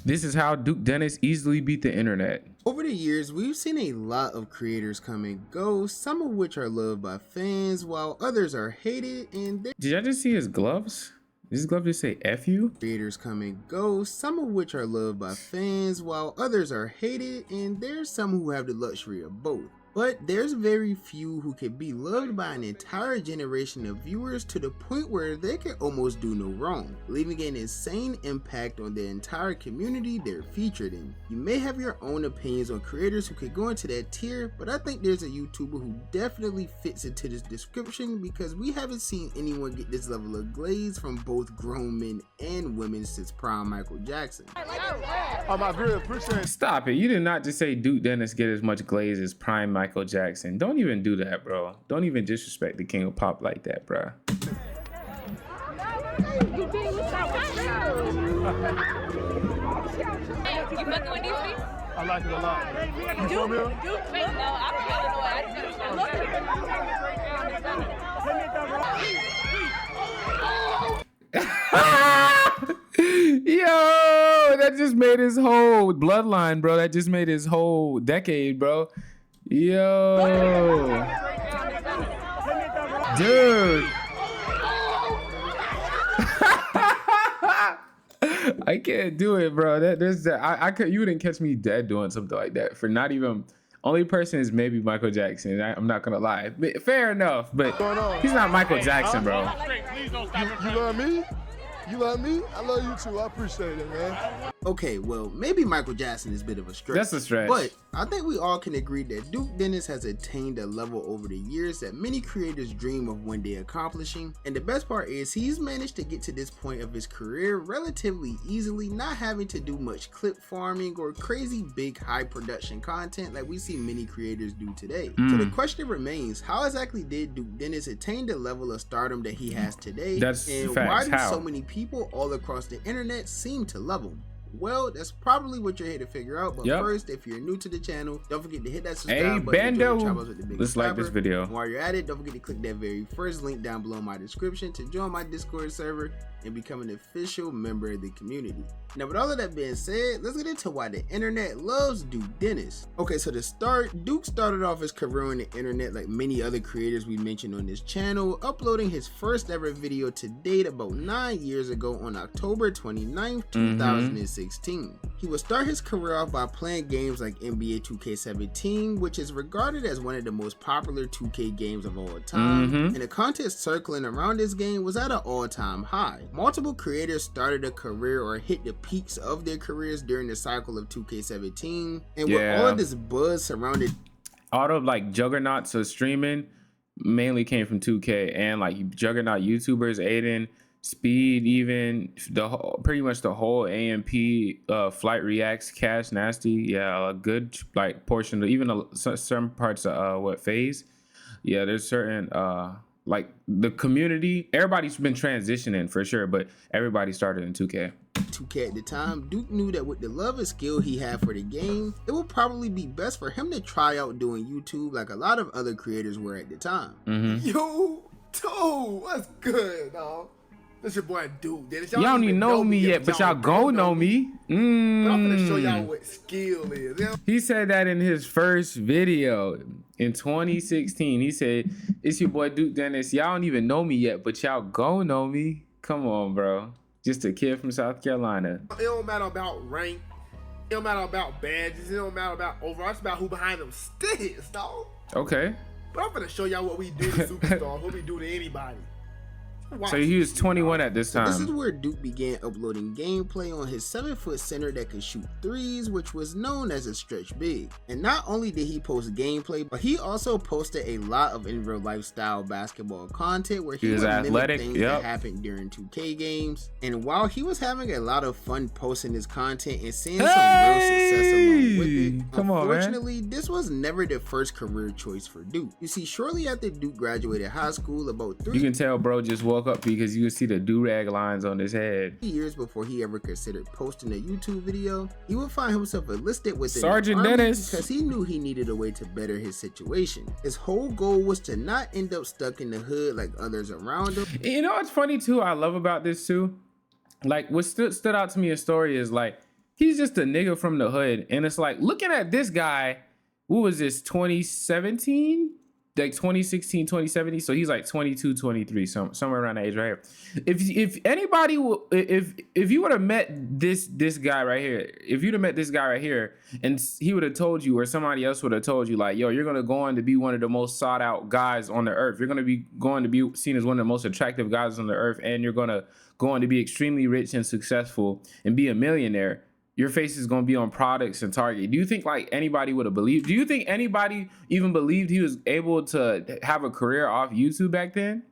This is how Duke Dennis easily beat the internet. Over the years, we've seen a lot of creators come and go, some of which are loved by fans, while others are hated, and Did I just see his gloves? Did his glove just say F you? creators come and go, some of which are loved by fans, while others are hated, and there's some who have the luxury of both. But there's very few who can be loved by an entire generation of viewers to the point where they can almost do no wrong, leaving an insane impact on the entire community they're featured in. You may have your own opinions on creators who could go into that tier, but I think there's a YouTuber who definitely fits into this description because we haven't seen anyone get this level of glaze from both grown men and women since prime Michael Jackson. Oh my good, appreciate it. Stop it. You did not just say Duke Dennis get as much glaze as prime Michael Jackson. Don't even do that, bro. Don't even disrespect the king of pop like that, bro. You fucking with these beats? I like it a lot. You from here? Wait, no, I'm from Illinois. I just Yo, that just made his whole bloodline, bro. That just made his whole decade, bro. Yo. Dude. I can't do it, bro. I could. You wouldn't catch me dead doing something like that. For not even only person is maybe Michael Jackson. I'm not gonna lie. But fair enough, but he's not Michael Jackson, bro. You love me? You love me? I love you too. I appreciate it, man. Okay, well, maybe Michael Jackson is a bit of a stretch. That's a stretch. But I think we all can agree that Duke Dennis has attained a level over the years that many creators dream of one day accomplishing. And the best part is he's managed to get to this point of his career relatively easily, not having to do much clip farming or crazy big high production content like we see many creators do today. So the question remains, how exactly did Duke Dennis attain the level of stardom that he has today? That's and facts. why do How? so many people all across the internet seem to love him? Well, that's probably what you're here to figure out. But first, if you're new to the channel, don't forget to hit that subscribe button. And join the Chop Ups with the Biggest Let's like this Rapper. video. And while you're at it, don't forget to click that very first link down below in my description to join my Discord server and become an official member of the community. Now, with all of that being said, let's get into why the internet loves Duke Dennis. Okay, so to start, Duke started off his career on the internet like many other creators we mentioned on this channel, uploading his first ever video to date about 9 years ago on October 29th, 2016. He would start his career off by playing games like NBA 2K17, which is regarded as one of the most popular 2K games of all time, and the content circling around this game was at an all-time high. Multiple creators started a career or hit the peaks of their careers during the cycle of 2K17, and with all of this buzz surrounded all of like juggernauts of streaming mainly came from 2K, and like juggernaut YouTubers, Aiden, Speed, even pretty much the whole AMP, Flight Reacts, Cash Nasty, a good like portion of even certain parts of what Phase, there's certain like the community, everybody's been transitioning for sure, but everybody started in 2K. 2K at the time, Duke knew that with the love and skill he had for the game, it would probably be best for him to try out doing YouTube like a lot of other creators were at the time. Yo, dude, what's good, dog? This your boy Duke Dennis. Y'all don't even know me yet, but y'all gon' know me. But I'm gonna show y'all what skill is. He said that in his first video in 2016. He said, "It's your boy Duke Dennis. Y'all don't even know me yet, but y'all gon' know me." Come on, bro. Just a kid from South Carolina. It don't matter about rank. It don't matter about badges. It don't matter about overall. It's about who behind them sticks, dog. Okay. But I'm gonna show y'all what we do to superstars, what we do to anybody. So he was 21 at this time. This is where Duke began uploading gameplay on his 7-foot center that could shoot threes, which was known as a stretch big. And not only did he post gameplay, but he also posted a lot of in real life style basketball content where he was athletic, things that happened during 2K games. And while he was having a lot of fun posting his content and seeing some real success along with it, unfortunately, this was never the first career choice for Duke. You see, shortly after Duke graduated high school, about 3 you can tell bro just woke up because you can see the do-rag lines on his head. years before he ever considered posting a YouTube video, he would find himself enlisted with Sergeant Dennis because he knew he needed a way to better his situation. His whole goal was to not end up stuck in the hood like others around him. You know what's funny too, I love about this too? Like what stood out to me in story is like he's just a nigga from the hood. And it's like, looking at this guy, what was this, 2017? Like 2016, 2017. So he's like 22, 23, somewhere around that age right here. If anybody if you would have met this guy right here, if you'd have met this guy right here and he would have told you, or somebody else would have told you, like, yo, you're gonna go on to be one of the most sought out guys on the earth. You're gonna be going to be seen as one of the most attractive guys on the earth, and you're gonna go on to be extremely rich and successful and be a millionaire. Your face is going to be on products and Target. Do you think like anybody would have believed? Do you think anybody even believed he was able to have a career off YouTube back then?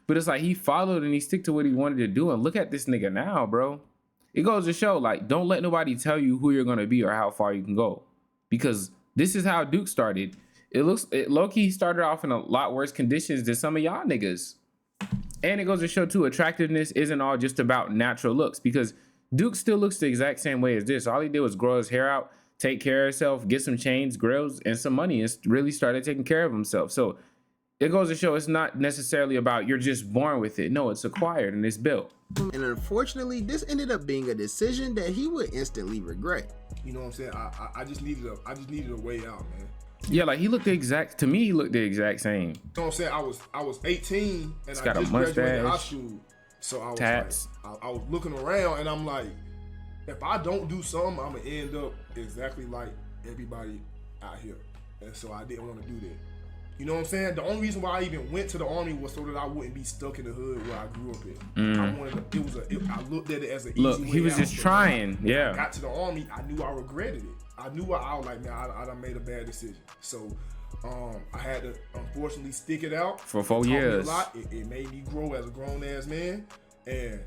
But it's like he followed and he stick to what he wanted to do. And look at this nigga now, bro. It goes to show, like, don't let nobody tell you who you're going to be or how far you can go. Because this is how Duke started. Low-key started off in a lot worse conditions than some of y'all niggas. And it goes to show too, attractiveness isn't all just about natural looks, because Duke still looks the exact same way as this. All he did was grow his hair out, take care of himself, get some chains, grills, and some money, and really started taking care of himself. So it goes to show it's not necessarily about you're just born with it. No, it's acquired and it's built. And unfortunately, this ended up being a decision that he would instantly regret. You know what I'm saying? I just needed a way out, man. Yeah, like he looked the exact, to me, he looked the exact same. You know what I'm saying? I was 18 and He's I got a just graduated high mustache, school. So I was tats. like, I was looking around and I'm like, if I don't do something, I'm gonna end up exactly like everybody out here. And so I didn't want to do that. You know what I'm saying? The only reason why I even went to the Army was so that I wouldn't be stuck in the hood where I grew up in. I looked at it as an easy way he was out. just trying. When Yeah. I got to the Army, I knew I regretted it. I knew I was like, man, I done made a bad decision. So I had to unfortunately stick it out For 4 It taught me years. a lot. It made me grow as a grown ass man. And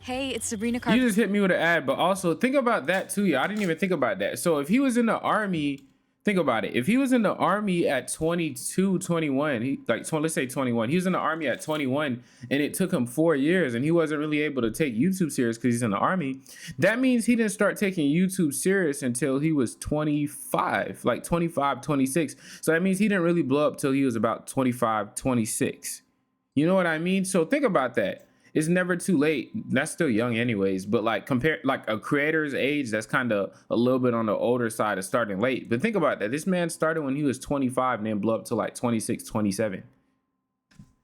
Hey, it's Sabrina You Carpenter. just hit me with an ad, but also think about that too. Yeah, I didn't even think about that. So if he was in the Army, think about it. If he was in the Army at 22, 21, let's say 21, he was in the Army at 21 and it took him 4 years and he wasn't really able to take YouTube serious because he's in the Army. That means he didn't start taking YouTube serious until he was 25, like 25, 26. So that means he didn't really blow up till he was about 25, 26. You know what I mean? So think about that. It's never too late. That's still young anyways, but like compare like a creator's age, that's kind of a little bit on the older side of starting late. But think about that. This man started when he was 25 and then blew up to like 26, 27.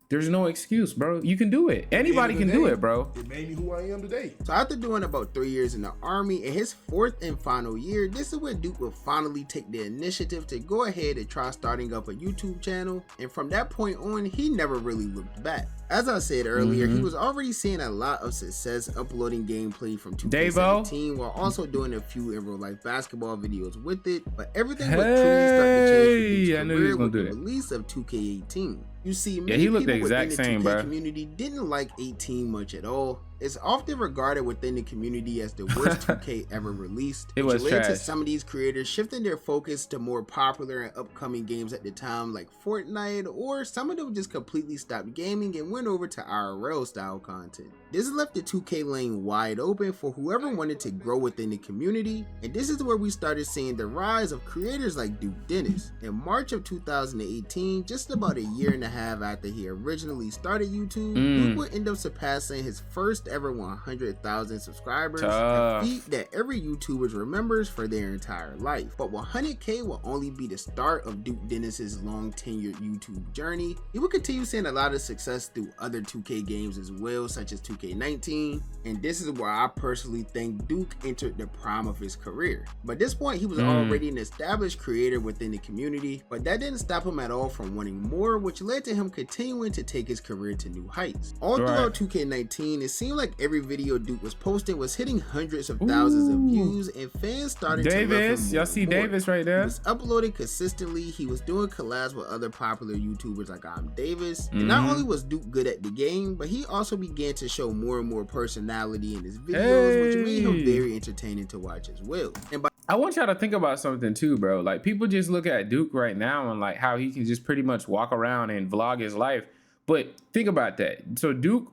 There's no excuse, bro. You can do it. Anybody can do it, bro. it made me who I am today. So after doing about 3 years in the Army, in his fourth and final year, this is when Duke would finally take the initiative to go ahead and try starting up a YouTube channel. And from that point on, he never really looked back. As I said earlier, he was already seeing a lot of success uploading gameplay from 2K17 while also doing a few in real life basketball videos with it. But everything would truly start to change for I Duke's knew he was career gonna with do the that. release of 2K18. You see, Yeah, many he looked the people exact within same, the 2K bruh. community didn't like 18 much at all. It's often regarded within the community as the worst 2K ever released. It which was led to trash. some of these creators shifting their focus to more popular and upcoming games at the time like Fortnite, or some of them just completely stopped gaming and went over to IRL style content. This left the 2K lane wide open for whoever wanted to grow within the community, and this is where we started seeing the rise of creators like Duke Dennis. In March of 2018, just about a year and a half after he originally started YouTube, Duke would end up surpassing his first ever 100,000 subscribers, Tough. a feat that every YouTuber remembers for their entire life. But 100K will only be the start of Duke Dennis's long tenured YouTube journey. He will continue seeing a lot of success through other 2K games as well, such as 2K19, and this is where I personally think Duke entered the prime of his career. But at this point, he was already an established creator within the community, but that didn't stop him at all from wanting more, which led to him continuing to take his career to new heights. All throughout 2K19, it seemed like every video Duke was posting was hitting hundreds of thousands of views, and fans started to love him Davis, more y'all and see more. Davis right He there? was uploading consistently, he was doing collabs with other popular YouTubers like I'm Davis, and not only was Duke good at the game, but he also began to show more and more personality in his videos, which made him Hey. very entertaining to watch as well. And by I want y'all to think about something too, bro. Like, people just look at Duke right now and like how he can just pretty much walk around and vlog his life. But think about that. So Duke,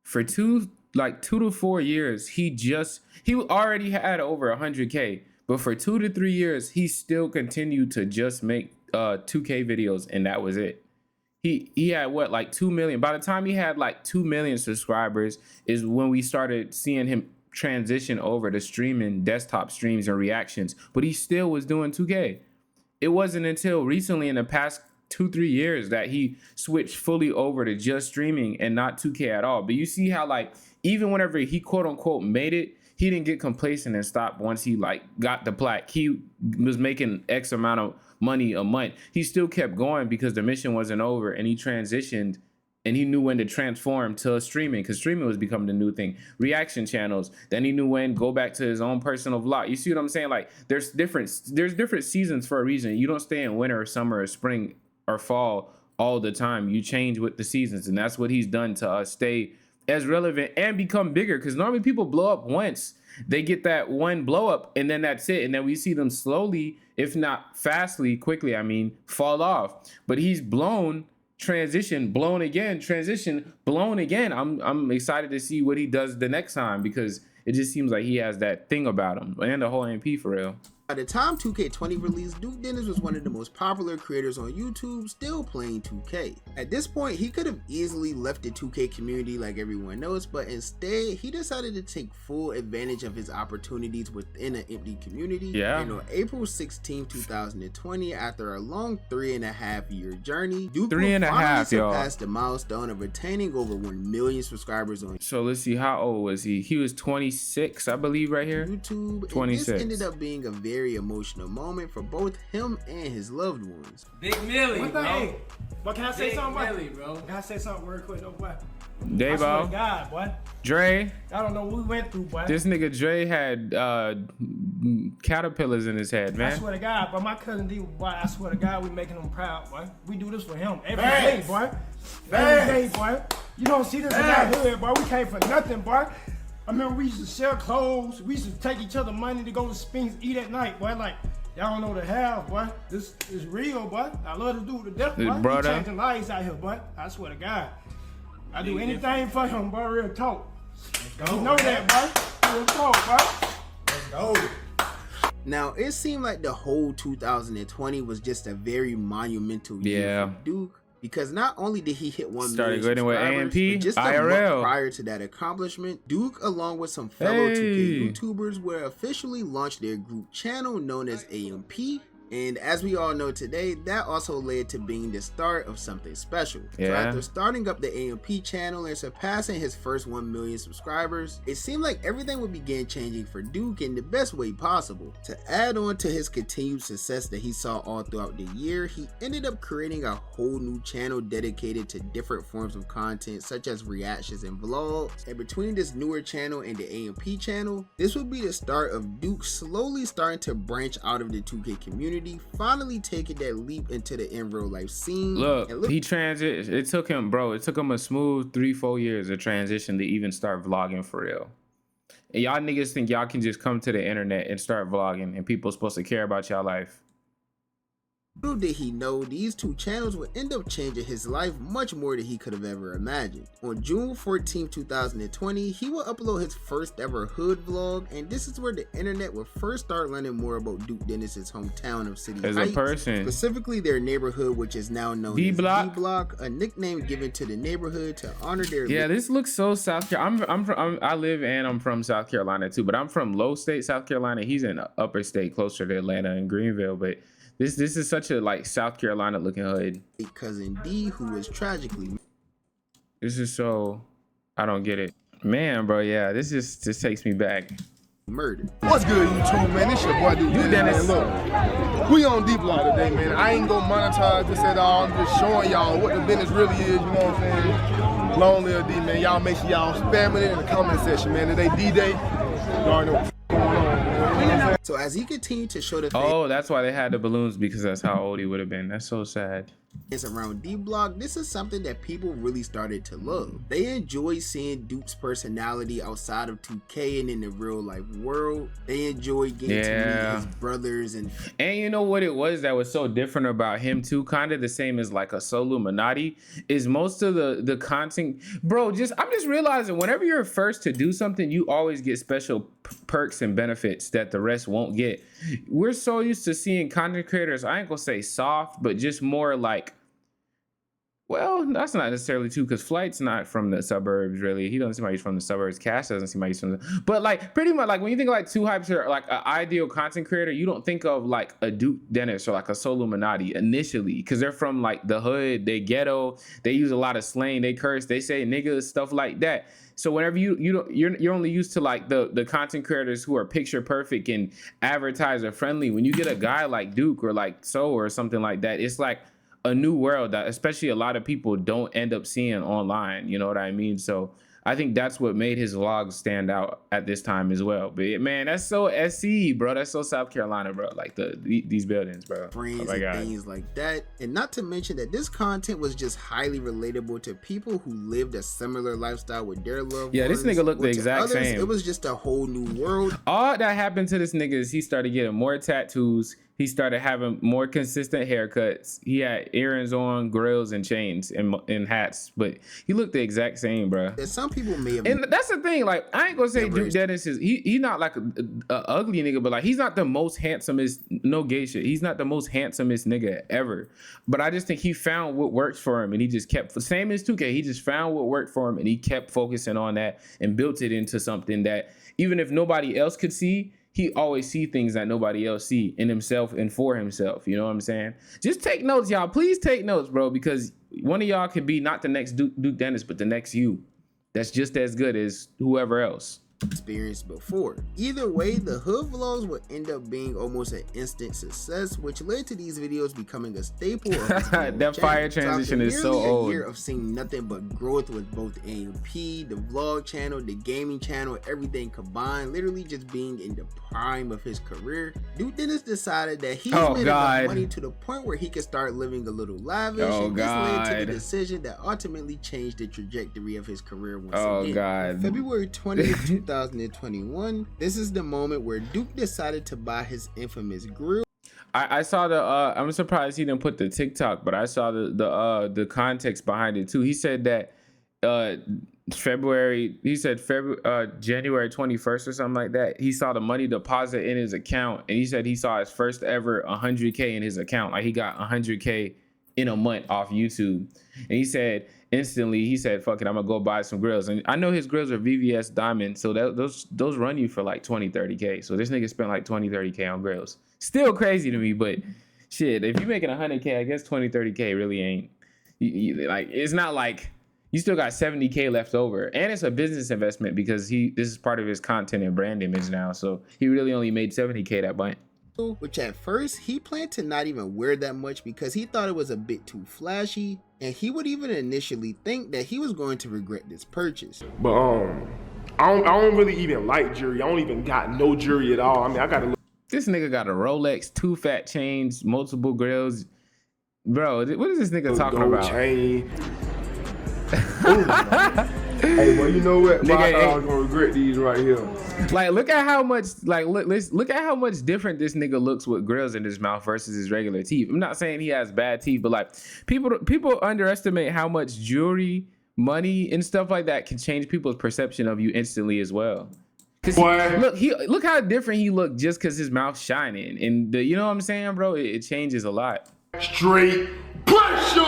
for two to 4 years, he already had over 100K. But for 2 to 3 years, he still continued to just make 2K videos, and that was it. He had what, like 2 million. By the time he had like 2 million subscribers is when we started seeing him transition over to streaming desktop streams and reactions, but he still was doing 2K. It wasn't until recently in the past 2-3 years that he switched fully over to just streaming and not 2K at all. But you see how like even whenever he quote unquote made it, he didn't get complacent and stop once he like got the plaque. He was making X amount of money a month. He still kept going because the mission wasn't over, and he transitioned and he knew when to transform to streaming, because streaming was becoming the new thing. Reaction channels. Then he knew when go back to his own personal vlog. You see what I'm saying? Like there's different seasons for a reason. You don't stay in winter or summer or spring or fall all the time. You change with the seasons, and that's what he's done to us stay as relevant and become bigger. Because normally people blow up once, they get that one blow up, and then that's it. And then we see them slowly, if not fastly, quickly, I mean, fall off. But he's blown, transition, blown again, transition, blown again. I'm excited to see what he does the next time, because it just seems like he has that thing about him, and the whole MP for real. By the time 2K20 released, Duke Dennis was one of the most popular creators on YouTube, still playing 2K. At this point, he could have easily left the 2K community like everyone else, but instead, he decided to take full advantage of his opportunities within an empty community. Yeah. And on April 16, 2020, after a long 3.5-year journey, Duke finally surpassed the milestone of attaining over 1 million subscribers on So let's see, how old was he? He was 26, I believe, right here. YouTube. 26. And this ended up being a very emotional moment for both him and his loved ones. Big Millie, bro. Hey, but can I say Big something, Millie, bro? Can I say something real quick, though, boy? I swear to Davo, God, boy. Dre. I don't know what we went through, boy. This nigga Dre had caterpillars in his head, I man. swear to God, but my cousin D, boy, I swear to God, we making him proud, boy. We do this for him every day, boy. Every day, boy. You don't see this in our hood, boy. We came for nothing, boy. I remember we used to sell clothes. We used to take each other money to go to Spinks, eat at night, boy. Like, y'all don't know the half, boy. This is real, boy. I love to do it to death, boy. Brother. We changing lives out here, boy. I swear to God. I do anything for him, boy. Real talk. You know that, boy. Real talk, boy. Let's go. Now, it seemed like the whole 2020 was just a very monumental year for Duke, because not only did he hit 1 Started million good with subscribers, AMP, but just a IRL. month prior to that accomplishment, Duke, along with some fellow 2K YouTubers, were officially launched their group channel known as AMP. And as we all know today, that also led to being the start of something special. So after starting up the AMP channel and surpassing his first 1 million subscribers, it seemed like everything would begin changing for Duke in the best way possible. To add on to his continued success that he saw all throughout the year, he ended up creating a whole new channel dedicated to different forms of content such as reactions and vlogs. And between this newer channel and the AMP channel, this would be the start of Duke slowly starting to branch out of the 2K community, finally taking that leap into the in real life scene. Look, it took him a smooth 3-4 years of transition to even start vlogging for real. And y'all niggas think y'all can just come to the internet and start vlogging and people supposed to care about y'all life. Little did he know these two channels would end up changing his life much more than he could have ever imagined. On June 14, 2020, he will upload his first ever hood vlog, and this is where the internet will first start learning more about Duke Dennis's hometown of City As Heights, a person, specifically their neighborhood, which is now known as D-Block, a nickname given to the neighborhood to honor their. Yeah, this looks so South Carolina. I'm from South Carolina too, but I'm from Low State, South Carolina. He's in Upper State, closer to Atlanta and Greenville, but. This is such a like South Carolina looking hood. Cousin D, who was tragically. This is so, I don't get it, man, bro. Yeah, this takes me back. Murdered. What's good, YouTube, man? It's your boy Duke Dennis. Look, we on D-Block today, man. I ain't gonna monetize this at all. I'm just showing y'all what the business really is. You know what I'm saying? Long live D, man. Y'all make sure y'all spamming it in the comment section, man. Today D-Day. You already know. So as he continued to show the oh, that's why they had the balloons, because that's how old he would have been. That's so sad. It's around D-Block, this is something that people really started to love. They enjoy seeing Duke's personality outside of 2K and in the real life world. They enjoy getting to meet his brothers and you know what it was that was so different about him too, kind of the same as like a Soluminati, is most of the content, bro. I'm just realizing whenever you're first to do something, you always get special perks and benefits that the rest won't get. We're so used to seeing content creators, I ain't gonna say soft, but just more like Well, that's not necessarily true because Flight's not from the suburbs, really. He doesn't seem like he's from the suburbs. Cash doesn't seem like he's from the... But, like, pretty much, like, when you think of, like, 2 Hypes or, like, an ideal content creator, you don't think of, like, a Duke Dennis or, like, a Soluminati initially because they're from, like, the hood, they ghetto, they use a lot of slang, they curse, they say niggas, stuff like that. So whenever you're only used to, like, the content creators who are picture perfect and advertiser friendly. When you get a guy like Duke or, like, So or something like that, it's, like, a new world that especially a lot of people don't end up seeing online. You know what I mean? So I think that's what made his vlogs stand out at this time as well. But man, that's so SC, bro. That's so South Carolina, bro. Like these buildings, bro. Friends and things like that. And not to mention that this content was just highly relatable to people who lived a similar lifestyle with their loved ones. Yeah, this nigga looked the exact same. It was just a whole new world. All that happened to this nigga is he started getting more tattoos. He started having more consistent haircuts. He had earrings on, grills, and chains and hats, but he looked the exact same, bro. That some people may have. And that's the thing. Like, I ain't gonna say Duke Dennis is he not like a ugly nigga, but like he's not the most handsomest. No gay shit. He's not the most handsomest nigga ever. But I just think he found what works for him, and he just kept same as 2K. He just found what worked for him, and he kept focusing on that and built it into something that even if nobody else could see, he always see things that nobody else see in himself and for himself. You know what I'm saying? Just take notes, y'all. Please take notes, bro, because one of y'all could be not the next Duke Dennis, but the next you. That's just as good as whoever else experienced before. Either way, the hood vlogs would end up being almost an instant success, which led to these videos becoming a staple of his that fire transition is so old. A year of seeing nothing but growth with both AMP, the vlog channel, the gaming channel, everything combined, literally just being in the prime of his career. Duke Dennis decided that he made enough money to the point where he could start living a little lavish, and this led to the decision that ultimately changed the trajectory of his career once again. February 20th, 2021, this is the moment where Duke decided to buy his infamous grill. I saw the I'm surprised he didn't put the TikTok, but I saw the context behind it too. He said that January 21st or something like that, he saw the money deposit in his account, and he said he saw his first ever 100K in his account. Like he got 100K in a month off YouTube, and he said instantly, he said, fuck it, I'm gonna go buy some grills. And I know his grills are VVS Diamond, so those run you for like 20-30K. So this nigga spent like 20-30K on grills. Still crazy to me, but shit, if you're making 100K, I guess 20-30K really ain't like, it's not like you still got 70K left over. And it's a business investment because this is part of his content and brand image now. So he really only made 70K that month. Which at first he planned to not even wear that much because he thought it was a bit too flashy, and he would even initially think that he was going to regret this purchase. But I don't really even like jewelry. I don't even got no jewelry at all. I mean, I got a This nigga got a Rolex, 2 fat chains, multiple grills. Bro, what is this nigga talking about? Chain. Hey, well, you know what? My dog's gonna regret these right here. Like, look at how much, like, look at how much different this nigga looks with grills in his mouth versus his regular teeth. I'm not saying he has bad teeth, but like, people underestimate how much jewelry, money, and stuff like that can change people's perception of you instantly as well. Cause look how different he looked just cause his mouth's shining, and you know what I'm saying, bro? It changes a lot. Straight pressure,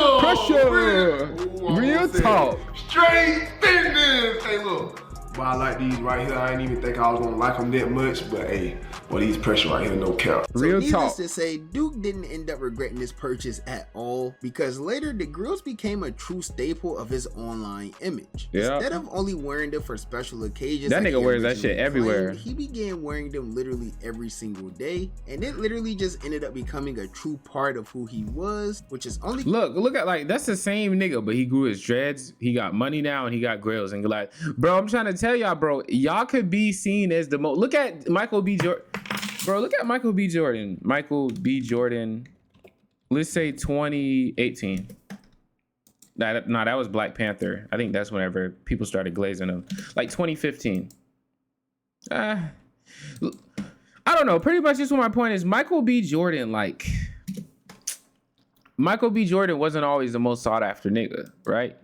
real talk, straight business. Hey, look. But I like these right here. I didn't even think I was gonna like them that much, but hey, well, these pressure right here, no cap. Real so talk. Needless to say, Duke didn't end up regretting this purchase at all, because later the grills became a true staple of his online image. Yeah. Instead of only wearing them for special occasions, that nigga wears that shit everywhere. He began wearing them literally every single day, and it literally just ended up becoming a true part of who he was, which is only look at, like, that's the same nigga, but he grew his dreads, he got money now, and he got grills. And like, bro, I'm trying to tell y'all, bro, y'all could be seen as the most. Look at Michael B. Jordan. Bro, look at Michael B. Jordan. Michael B. Jordan, let's say 2018. That was Black Panther. I think that's whenever people started glazing him. Like 2015. I don't know. Pretty much just what my point is. Michael B. Jordan, like, Michael B. Jordan wasn't always the most sought after nigga, right?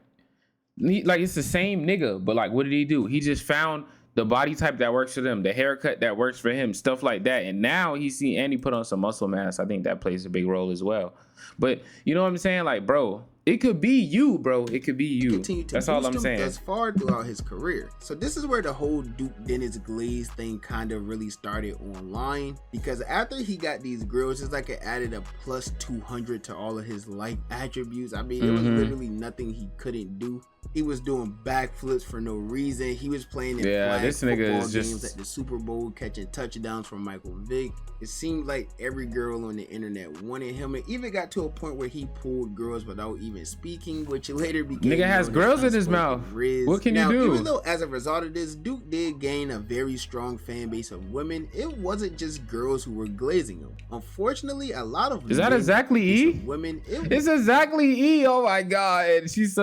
Like, it's the same nigga, but like, what did he do? He just found the body type that works for them, the haircut that works for him, stuff like that. And now he put on some muscle mass. I think that plays a big role as well. But you know what I'm saying? Like, bro, it could be you, bro. It could be you. Continue to That's all boost I'm him saying. thus far throughout his career. So this is where the whole Duke Dennis Glaze thing kind of really started online, because after he got these grills, it's like it added a plus 200 to all of his life attributes. I mean, it was literally nothing he couldn't do. He was doing backflips for no reason. He was playing in flag this nigga football is games just at the Super Bowl, catching touchdowns from Michael Vick. It seemed like every girl on the internet wanted him. It even got to a point where he pulled girls without even speaking, which later became nigga has known grills as in his mouth. Riz. What can now, you do? Even though as a result of this, Duke did gain a very strong fan base of women, it wasn't just girls who were glazing him. Unfortunately, a lot of Is that men exactly and E? some women, It's exactly E. Oh my god, and she's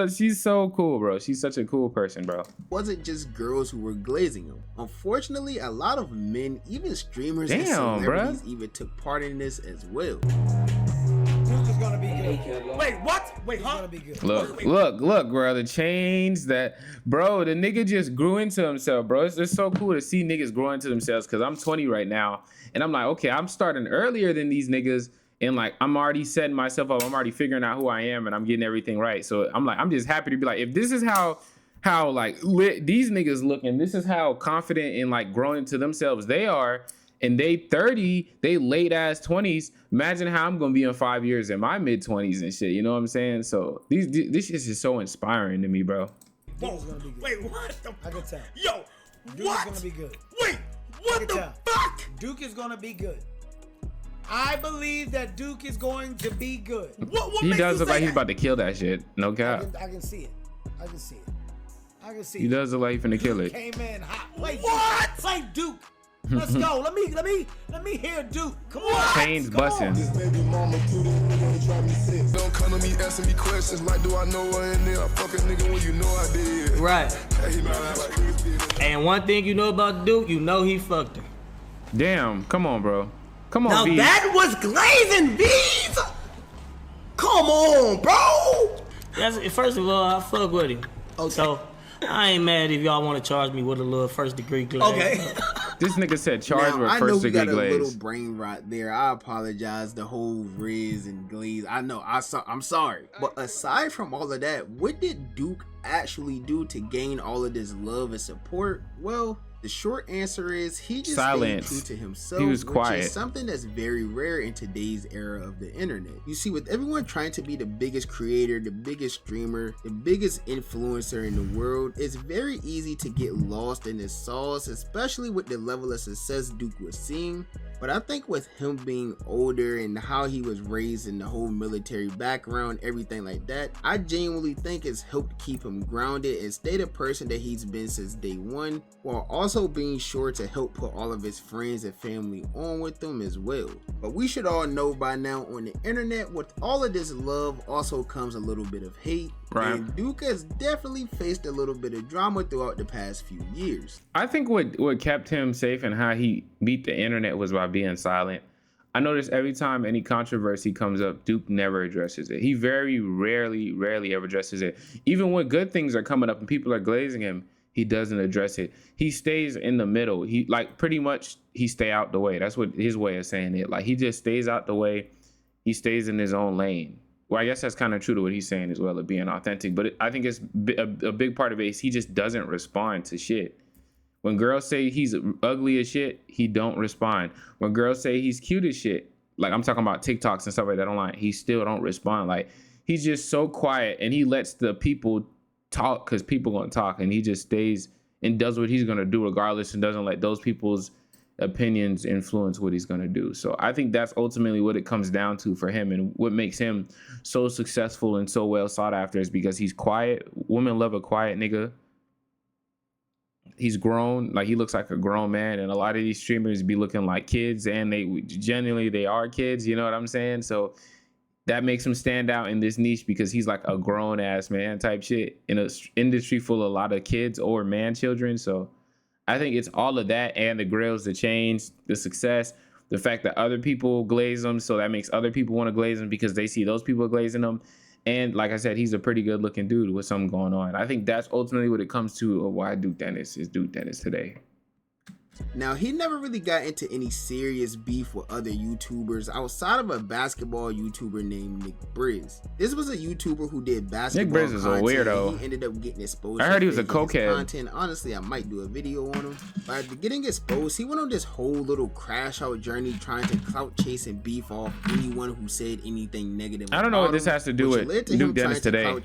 so cool, bro. She's such a cool person, bro. wasn't just girls who were glazing him. Unfortunately, a lot of men, even streamers and Damn, celebrities, even took part in this as well. Duke is gonna be good. Wait, what? Wait, huh? Gonna be good. Look, bro. The change that, bro. The nigga just grew into himself, bro. It's so cool to see niggas grow into themselves. Cause I'm 20 right now, and I'm like, okay, I'm starting earlier than these niggas, and like I'm already setting myself up. I'm already figuring out who I am, and I'm getting everything right. So I'm like, I'm just happy to be like, if this is how like lit these niggas look, and this is how confident and like growing to themselves they are, and they 30, they late ass 20s. Imagine how I'm gonna be in 5 years in my mid 20s and shit. You know what I'm saying? So this shit is so inspiring to me, bro. Whoa. Duke is gonna be good. Wait, what the I can tell. Yo, Duke what? is gonna be good. Wait, what can the tell. fuck? Duke is gonna be good. I believe that Duke is going to be good. What He makes does you look say like he's that? about to kill that shit. No cap. I can see it. I can see it. I can see He it. does look like he's finna kill it. Came in hot. Play What? Duke. Play Duke. Let's go. Let me hear Duke. Come on. Chains Come on. busting. Baby mama threw this nigga and drive me sick. Don't come to me asking me questions like, do I know her in there? I fuck a nigga when you know I did. Right. Hey, man, I like this bitch. And one thing you know about Duke, you know he fucked her. Damn, come on, bro. Come on, Now B. that was glazing bees. Come on, bro. First of all, I fuck with him. Okay. So I ain't mad if y'all want to charge me with a little first degree glaze. Okay. This nigga said charged Now, with I know first we degree got a little glaze. brain rot there. I apologize. The whole Riz and Glaze. I know. I'm sorry. But aside from all of that, what did Duke actually do to gain all of this love and support? Well, the short answer is he just Silence. stayed true to himself. He was which quiet. is something that's very rare in today's era of the internet. You see, with everyone trying to be the biggest creator, the biggest streamer, the biggest influencer in the world, it's very easy to get lost in this sauce, especially with the level of success Duke was seeing. But I think with him being older and how he was raised in the whole military background, everything like that, I genuinely think it's helped keep him grounded and stay the person that he's been since day one, while also being sure to help put all of his friends and family on with him as well. But we should all know by now, on the internet, with all of this love also comes a little bit of hate. Right. And Duke has definitely faced a little bit of drama throughout the past few years. I think what kept him safe and how he beat the internet was by being silent. I notice every time any controversy comes up, Duke never addresses it. He very rarely ever addresses it. Even when good things are coming up and people are glazing him, he doesn't address it. He stays in the middle. He like pretty much he stay out the way. That's what his way of saying it. Like he just stays out the way. He stays in his own lane. Well, I guess that's kind of true to what he's saying as well, of being authentic. But I think it's a big part of it is he just doesn't respond to shit. When girls say he's ugly as shit, he don't respond. When girls say he's cute as shit, like I'm talking about TikToks and stuff like that online, he still don't respond. Like he's just so quiet and he lets the people talk because people gonna talk, and he just stays and does what he's gonna do regardless and doesn't let those people's opinions influence what he's gonna do. So I think that's ultimately what it comes down to for him, and what makes him so successful and so well sought after is because he's quiet. Women love a quiet nigga. He's grown, like he looks like a grown man, and a lot of these streamers be looking like kids, and they are kids, you know what I'm saying? So that makes him stand out in this niche because he's like a grown ass man type shit in an industry full of a lot of kids or man children. So I think it's all of that, and the grills, the chains, the success, the fact that other people glaze them, so that makes other people want to glaze them because they see those people glazing them. And like I said, he's a pretty good looking dude with something going on. I think that's ultimately what it comes to of why Duke Dennis is Duke Dennis today. Now, he never really got into any serious beef with other YouTubers outside of a basketball YouTuber named Nick Briz. This was a YouTuber who did basketball Nick Briz is a content. weirdo. He ended up getting exposed. I heard he was a for his cokehead. content. Honestly, I might do a video on him. But after getting exposed, he went on this whole little crash out journey trying to clout chase and beef off anyone who said anything negative. I don't know what this has to do with Duke Dennis today.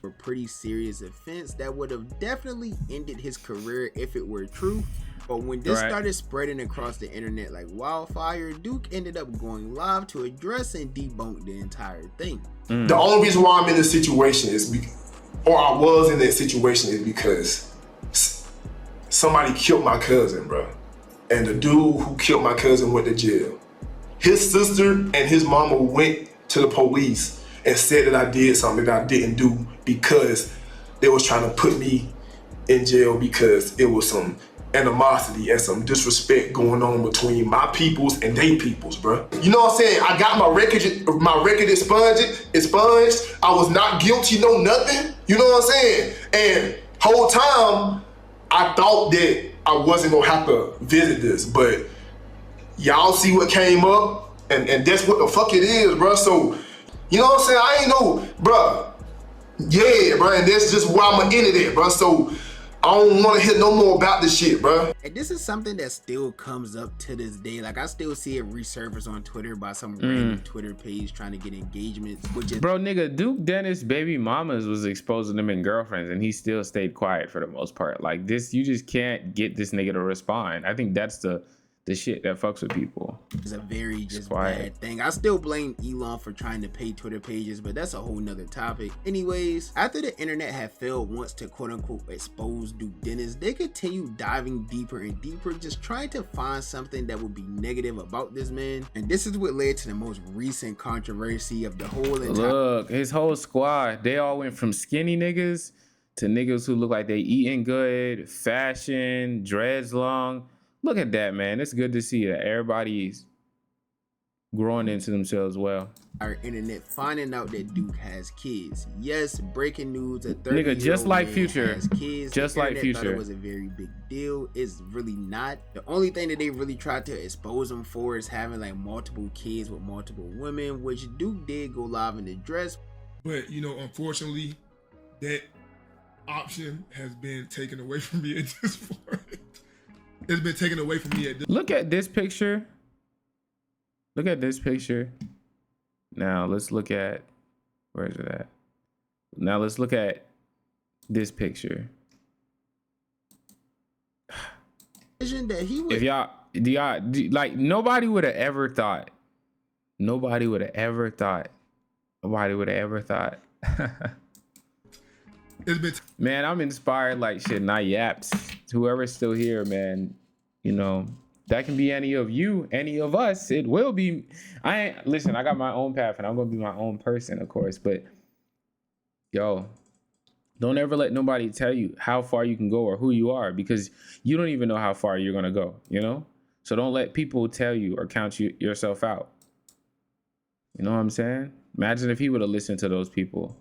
A pretty serious offense that would have definitely ended his career if it were true. But when this started spreading across the internet like wildfire, Duke ended up going live to address and debunk the entire thing. The only reason why I'm in this situation is or I was in that situation is because somebody killed my cousin, bro. And the dude who killed my cousin went to jail. His sister and his mama went to the police and said that I did something that I didn't do because they was trying to put me in jail because it was some animosity and some disrespect going on between my peoples and they peoples, bro. You know what I'm saying? I got my record expunged. I was not guilty, no nothing. You know what I'm saying? And whole time, I thought that I wasn't gonna have to visit this, but y'all see what came up, and that's what the fuck it is, bro. So, you know what I'm saying? I ain't know, bro. Yeah, bro, and that's just why I'm into that, bro. So, I don't want to hear no more about this shit, bro. And this is something that still comes up to this day. Like, I still see it resurface on Twitter by some random Twitter page trying to get engagements, which is... Bro, nigga, Duke Dennis' baby mamas was exposing them in girlfriends, and he still stayed quiet for the most part. Like, this, you just can't get this nigga to respond. I think that's the shit that fucks with people. It's a very just bad thing. I still blame Elon for trying to pay Twitter pages, but that's a whole nother topic. Anyways, after the internet had failed once to quote unquote expose Duke Dennis, they continued diving deeper and deeper, just trying to find something that would be negative about this man. And this is what led to the most recent controversy of the whole entire... Look, his whole squad, they all went from skinny niggas to niggas who look like they eating good, fashion, dreads long. Look at that, man. It's good to see that everybody's growing into themselves well. Our internet finding out that Duke has kids. Yes, breaking news. A 30-year-old nigga, just like man Future. has kids. Just The like internet thought Future. it was a very big deal. It's really not. The only thing that they really tried to expose him for is having like multiple kids with multiple women, which Duke did go live and address. But you know, unfortunately, that option has been taken away from me at this point. It's been taken away from me at this. Look at this picture. Look at this picture. Now let's look at, where is it at? Now let's look at this picture. That he would... If y'all, like, nobody would have ever thought. Nobody would have ever thought. Man, I'm inspired like shit, not yaps. Whoever's still here, man, you know, that can be any of you, any of us. It will be. Listen, I got my own path and I'm gonna be my own person, of course, but yo, don't ever let nobody tell you how far you can go or who you are, because you don't even know how far you're gonna go, you know? So don't let people tell you or count yourself out. You know what I'm saying? Imagine if he would have listened to those people.